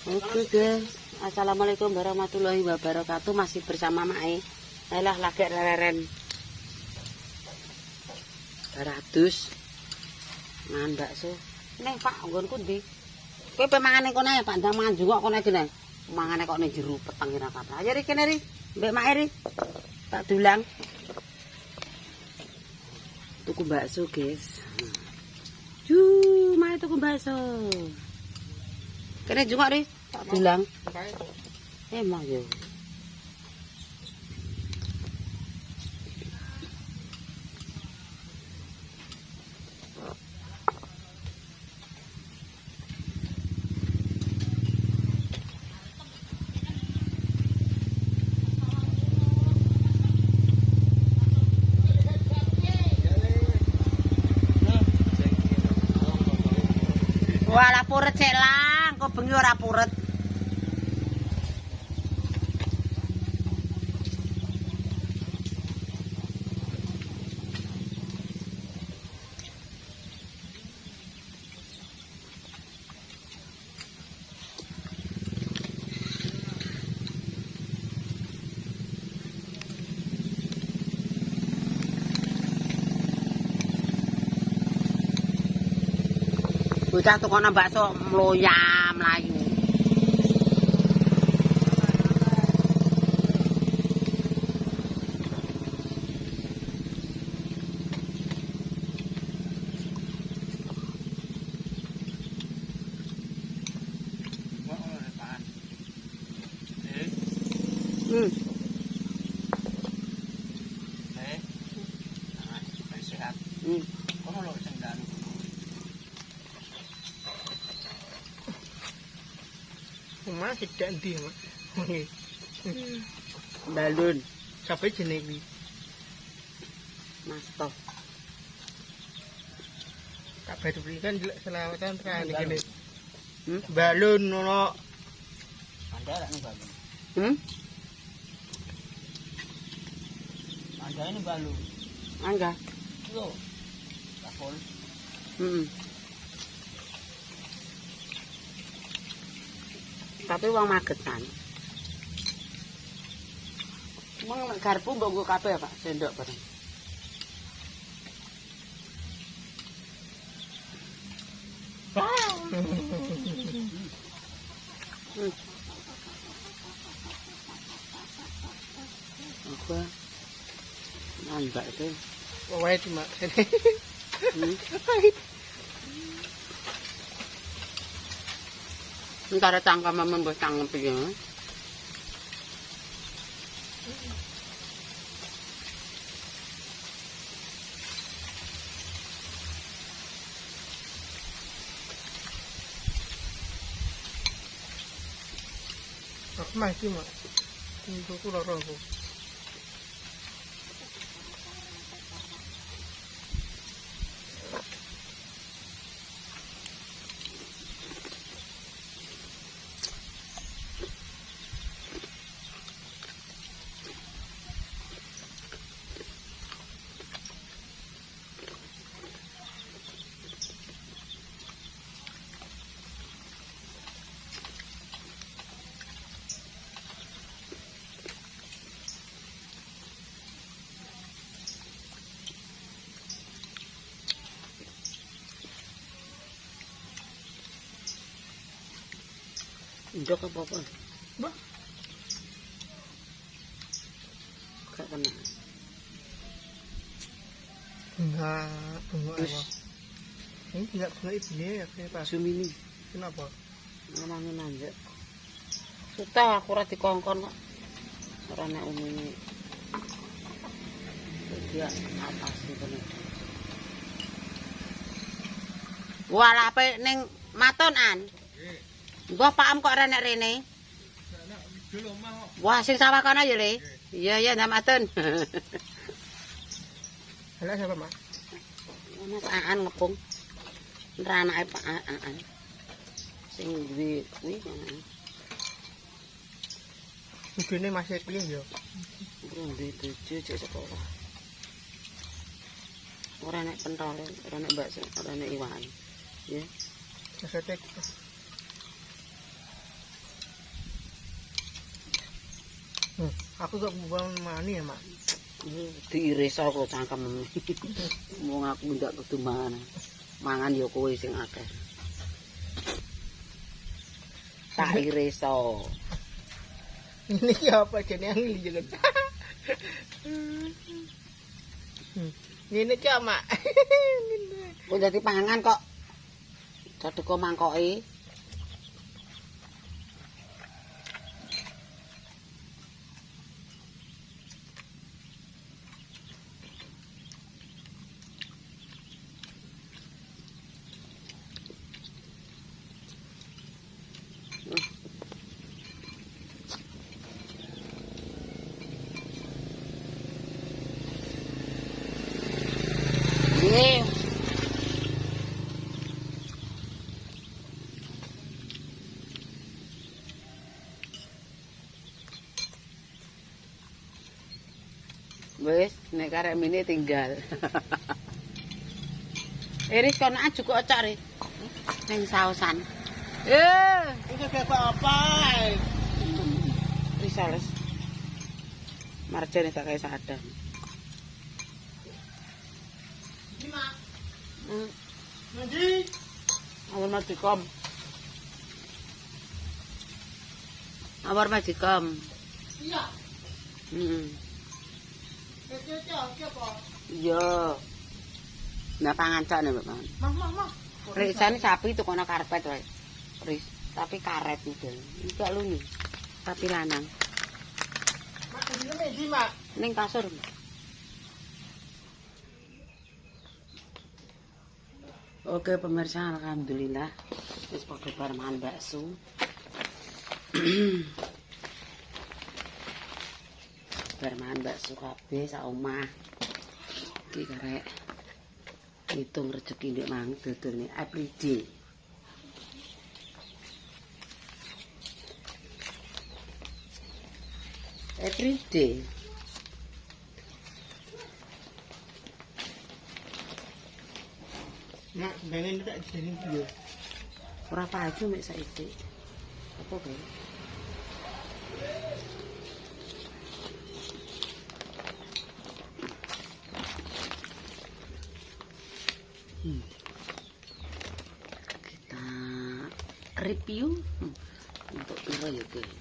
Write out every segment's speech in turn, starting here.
Oke guys, assalamualaikum warahmatullahi wabarakatuh. Masih bersama Mae. Alah lagi leren 200 mangan bakso. Neng Pak, nggonku ndi? Kowe pe mangane kono ae, Pak, ndang mangan juga kono iki neng. Mangane kok ning jero peteng ora apa-apa. Ayo ri kene ri, mbek Mae ri. Tak dulang. Tuku bakso, guys. Mae tuku bakso. Kene juga ri, tak dulang. Emang yo. Wala puret cek lang, kok bengi ora puret. Bocah tukokno bakso mloya mlayu. Mas tidak ndi, Mak. Balun, Sampai jenenge iki. Mas Toh. Kabeh dibeli kan jelek selawatan tekan iki kene. Balun ngono. Anda rak ning balun. Anda ini balun. Angga. Yo. Kapol. Tapi wong Magetan. Wong garpu mbok nggo kabeh, Pak, sendok bareng. Apa? Nambah itu. Wae cuma. Entar cangkem mbok cangkem piye. Aku masih, Mak. Untuk loro aku. Ndok apa-apa? Bah. Gak kena. Enggak Terus apa. Ini enggak bunga ibune ya kayak pas. Sumini Kenapa? ngenangi nanjak. Sutah aku ora dikongkon kok. Ora nek umine. Dia atas itu. Wala ape ning Matonan. Mbah Pakam kok ora nek rene? Wah, sing sawah kono ya, Le. Iya, ndak maten. Halo siapa, Mak? Mas Aan ngepung. Ora anake Pak Aan. Sing duwe kuwi kan. Ibune masih kuliah ya. Burung duwe bojo cek sekolah. Ora nek pentole, ora nek bakso, ora nek iwak. Ya. Maksudnya Aku gak mau mani ya, Mak. Diiris kok cangkem. Wong aku ndak kudu mangan. Mangan ya kowe sing akeh. Tak iris. Ini apa jane angin jangan. Ini ki, Mak. Kok dadi pangan kok. Dadeko mangkoke. Nggih. Wis, nek karek mini tinggal. Iris kono aja kok ocok ri. Ning sausan. Itu kayak apa? Risales. Marjane tak kaya sadang. Nanti. Awar majikom. Awar majikom. Iya. Siapa? Iya. Nah pangan cak nek pangan. Mah. Risane sapi itu kono karpet wae. Ris, tapi karet itu. Iki lho sapi lanang. Mak, di Mak. Ning kasur. Oke pemirsa, alhamdulillah wis padha bar mangan bakso. Bar mangan bakso kabeh sak omah. Iki karek ngitung rezeki ndek mang dodone everyday. Everyday. Mak, pengen tak jadi dia. Ora pacu mek saiki. Apa bae? Kita review untuk piro ya, guys.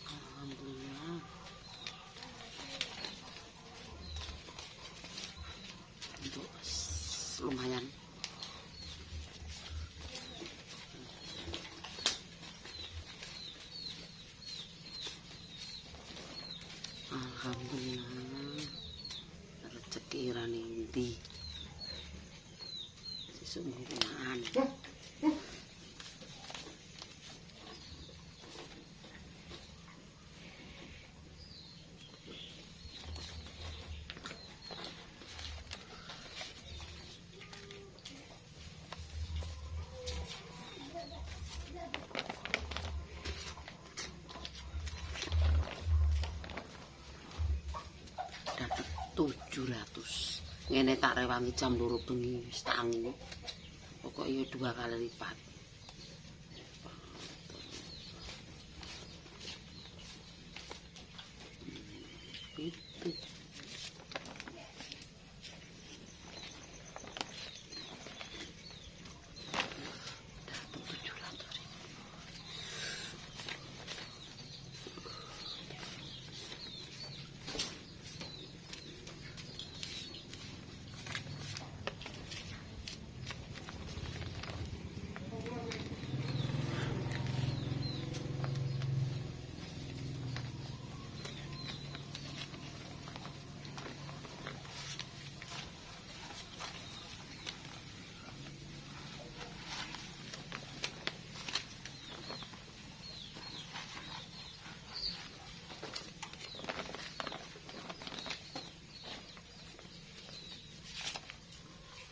Alhamdulillah. Untuk lumayan. Alhamdulillah. Rezeki rani ndi. Sesungguhnya. Dapat 700. Ngene tak rewangi jam 2 bengi wis tangi. Pokoke 2 kali lipat. Itu. Dapat 700.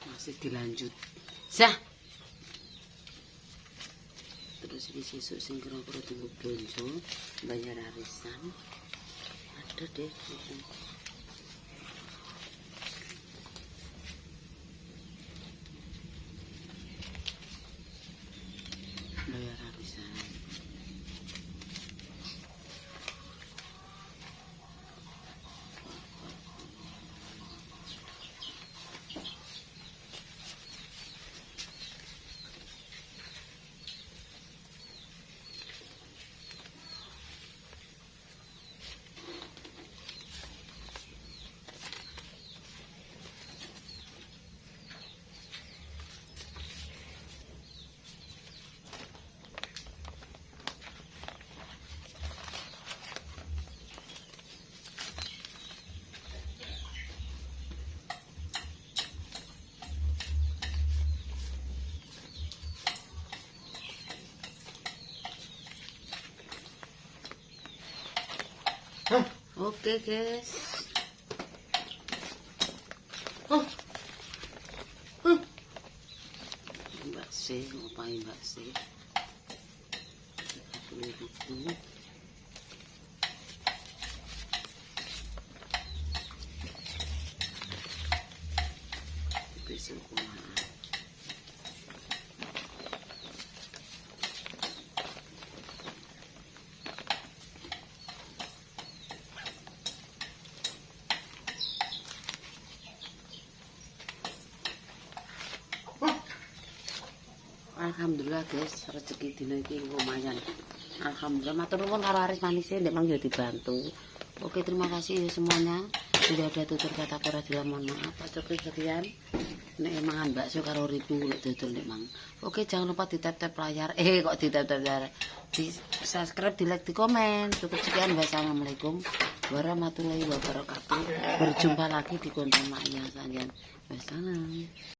Masih dilanjut. Sah. Terus ini sesuk sing kira-kira tunggu blonjo bayar arisan. Ada deh. Oke guys. Mbak C, ngapain Mbak C? 30.000. Besok kumaha. Alhamdulillah guys, rezeki dina iki lumayan. Alhamdulillah, matur nuwun karo Aris Manise ndek mang yo dibantu. Oke, terima kasih semuanya. Sudah ada tutur kata para jelas, mohon maaf. Cukup sekian. Nek mangan bakso karo ribu lek dodol nek mang. Oke, jangan lupa di tap-tap layar. Kok di tap-tap layar. Di subscribe, di like, di komen. Cukup sekian. Wassalamualaikum warahmatullahi wabarakatuh. Berjumpa lagi di konten Maya Sanjan. Wassalam.